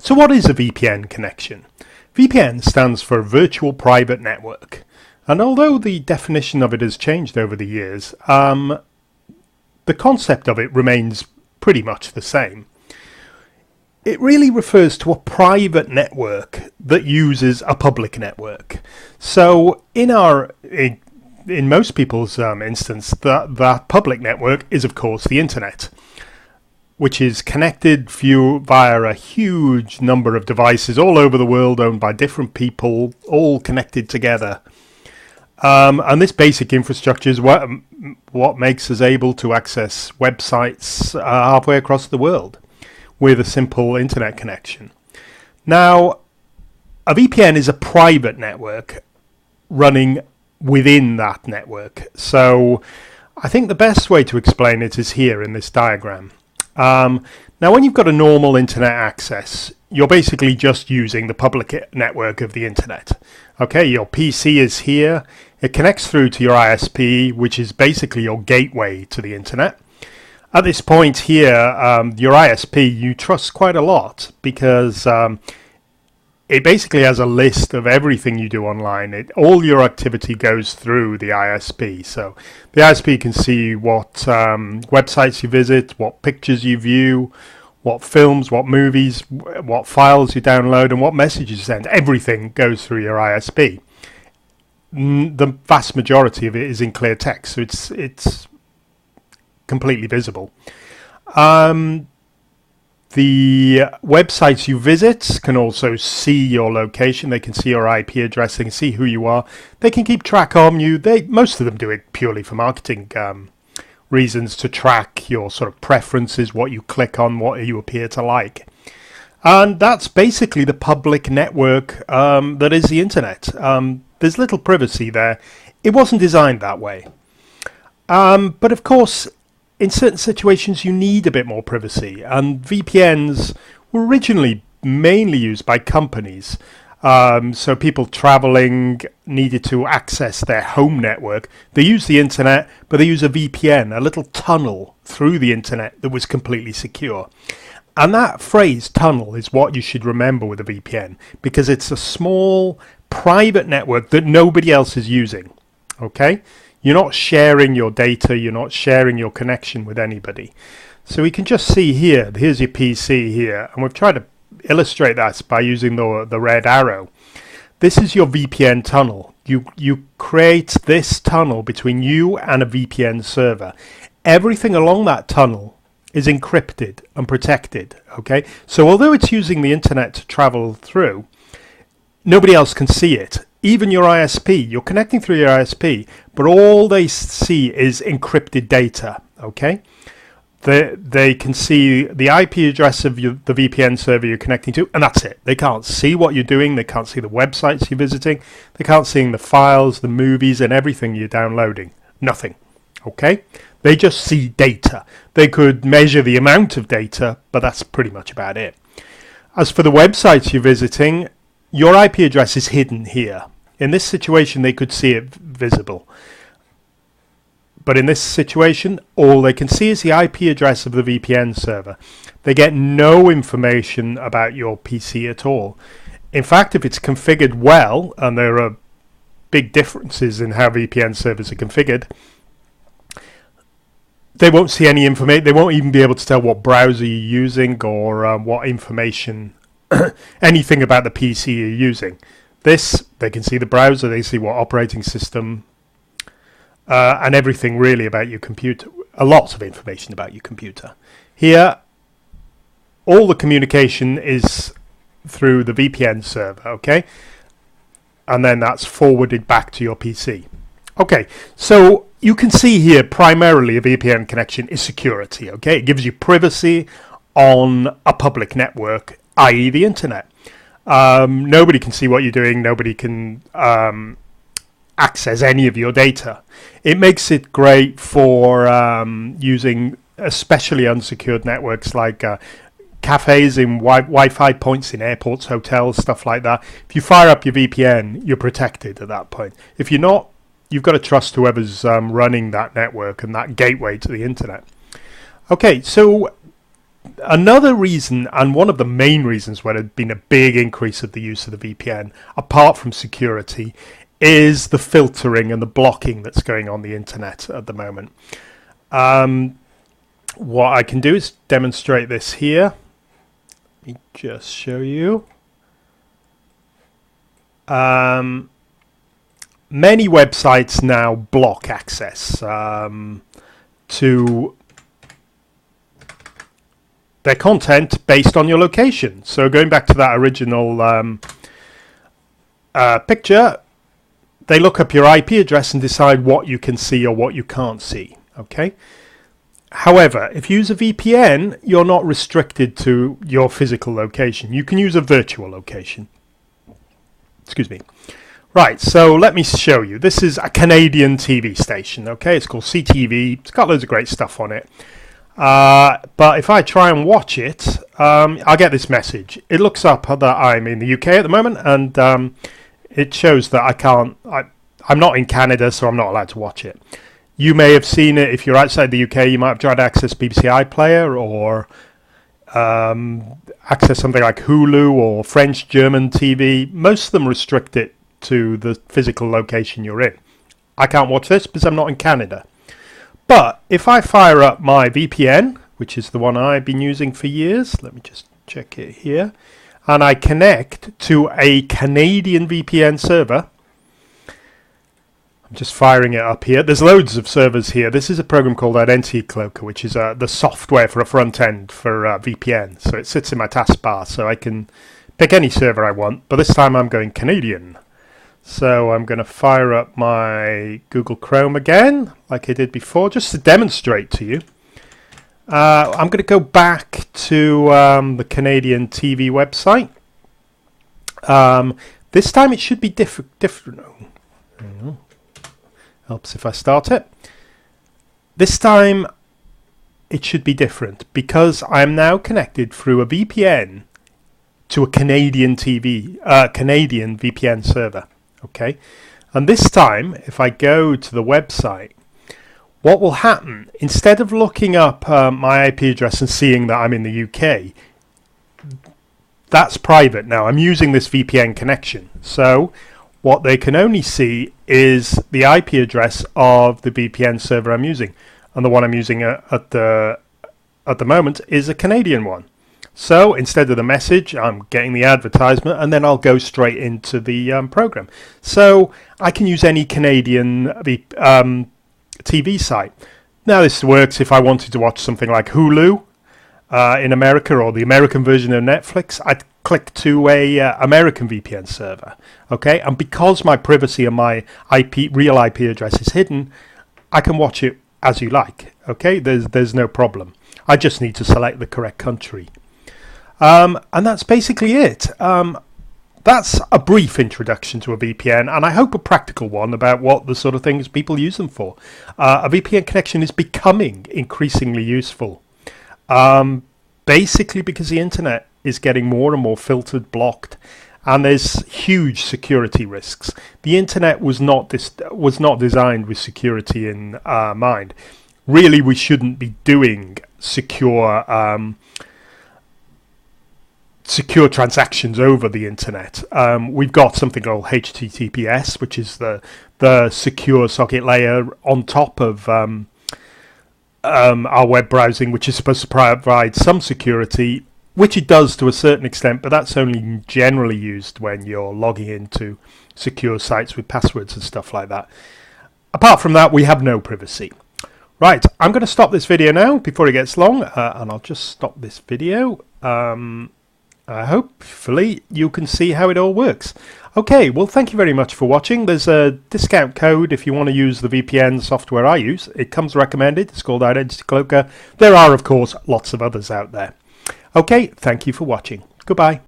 So what is a VPN connection? VPN stands for Virtual Private Network. And although the definition of it has changed over the years, the concept of it remains pretty much the same. It really refers to a private network that uses a public network. So in most people's instance, that public network is, of course, the internet, which is connected via a huge number of devices all over the world, owned by different people, all connected together. And this basic infrastructure is what makes us able to access websites halfway across the world with a simple internet connection. Now, a VPN is a private network running within that network. So I think the best way to explain it is here in this diagram. Now, when you've got a normal internet access, you're basically just using the public network of the internet. Okay, your PC is here. It connects through to your ISP, which is basically your gateway to the internet. At this point here, your ISP you trust quite a lot because it basically has a list of everything you do online. All your activity goes through the ISP. So the ISP can see what websites you visit, what pictures you view, what films, what movies, what files you download, and what messages you send. Everything goes through your ISP. The vast majority of it is in clear text, so it's completely visible. The websites you visit can also see your location. They can see your IP address. They can see who you are. They can keep track on you. Most of them do it purely for marketing reasons, to track your sort of preferences, what you click on, what you appear to like. And that's basically the public network that is the internet. There's little privacy there. It wasn't designed that way. But of course, in certain situations, you need a bit more privacy, and VPNs were originally mainly used by companies. So people traveling needed to access their home network. They use the internet, but they use a VPN, a little tunnel through the internet that was completely secure. And that phrase, tunnel, is what you should remember with a VPN, because it's a small private network that nobody else is using. Okay? You're not sharing your data, you're not sharing your connection with anybody. So we can just see here, here's your PC here, and we've tried to illustrate that by using the red arrow. This is your VPN tunnel. You create this tunnel between you and a VPN server. Everything along that tunnel is encrypted and protected, okay? So although it's using the internet to travel through, nobody else can see it. Even your ISP, you're connecting through your ISP, but all they see is encrypted data, okay? They can see the IP address of the VPN server you're connecting to, and that's it. They can't see what you're doing. They can't see the websites you're visiting. They can't see the files, the movies, and everything you're downloading. Nothing, okay? They just see data. They could measure the amount of data, but that's pretty much about it. As for the websites you're visiting, your IP address is hidden here. In this situation, they could see it visible. But in this situation, all they can see is the IP address of the VPN server. They get no information about your PC at all. In fact, if it's configured well, and there are big differences in how VPN servers are configured, they won't see any information. They won't even be able to tell what browser you're using or what information, anything about the PC you're using. This, they can see the browser, they see what operating system, and everything really about your computer. A lot of information about your computer. Here, all the communication is through the VPN server, okay? And then that's forwarded back to your PC. Okay, so you can see here primarily a VPN connection is security, okay? It gives you privacy on a public network, i.e. the internet. Nobody can see what you're doing. Nobody can access any of your data. It makes it great for using especially unsecured networks like cafes in Wi-Fi points in airports, hotels, stuff like that. If you fire up your VPN, you're protected at that point. If you're not, you've got to trust whoever's running that network and that gateway to the internet. Okay, so another reason, and one of the main reasons where there's been a big increase of the use of the VPN, apart from security, is the filtering and the blocking that's going on the internet at the moment. What I can do is demonstrate this here. Let me just show you. Many websites now block access to their content based on your location. So going back to that original picture, they look up your IP address and decide what you can see or what you can't see. Okay. However, if you use a VPN, you're not restricted to your physical location. You can use a virtual location. Excuse me. Right, so let me show you. This is a Canadian TV station, okay? It's called CTV. It's got loads of great stuff on it. But if I try and watch it, I'll get this message. It looks up that I'm in the UK at the moment, and it shows that I'm not in Canada, so I'm not allowed to watch it. You may have seen it if you're outside the UK. You might have tried to access BBC iPlayer or access something like Hulu or French, German TV. Most of them restrict it to the physical location you're in. I can't watch this because I'm not in Canada. But if I fire up my VPN, which is the one I've been using for years, let me just check it here, and I connect to a Canadian VPN server. I'm just firing it up here. There's loads of servers here. This is a program called Identity Cloaker, which is the software for a front end for VPN. So it sits in my taskbar, so I can pick any server I want. But this time I'm going Canadian. So I'm going to fire up my Google Chrome again, like I did before, just to demonstrate to you. I'm going to go back to the Canadian TV website. This time it should be different. Helps if I start it. This time it should be different because I'm now connected through a VPN to a Canadian Canadian VPN server. Okay, and this time if I go to the website, what will happen, instead of looking up my IP address and seeing that I'm in the UK, that's private now. I'm using this VPN connection, so what they can only see is the IP address of the VPN server I'm using, and the one I'm using at the moment is a Canadian one. So instead of the message, I'm getting the advertisement, and then I'll go straight into the program. So I can use any Canadian TV site. Now this works if I wanted to watch something like Hulu in America, or the American version of Netflix. I'd click to a American VPN server. Okay, and because my privacy and my real IP address is hidden, I can watch it as you like. Okay, there's no problem. I just need to select the correct country. And that's basically it. That's a brief introduction to a VPN, and I hope a practical one about what the sort of things people use them for. A VPN connection is becoming increasingly useful, basically because the internet is getting more and more filtered, blocked, and there's huge security risks. The internet was not designed with security in mind. Really, we shouldn't be doing secure transactions over the internet. We've got something called HTTPS, which is the secure socket layer on top of our web browsing, which is supposed to provide some security, which it does to a certain extent, but that's only generally used when you're logging into secure sites with passwords and stuff like that. Apart from that, we have no privacy. Right, I'm going to stop this video now before it gets long, and I'll just stop this video. Hopefully you can see how it all works. Okay, well, thank you very much for watching. There's a discount code if you want to use the VPN software I use. It comes recommended. It's called Identity Cloaker. There are, of course, lots of others out there. Okay, thank you for watching. Goodbye.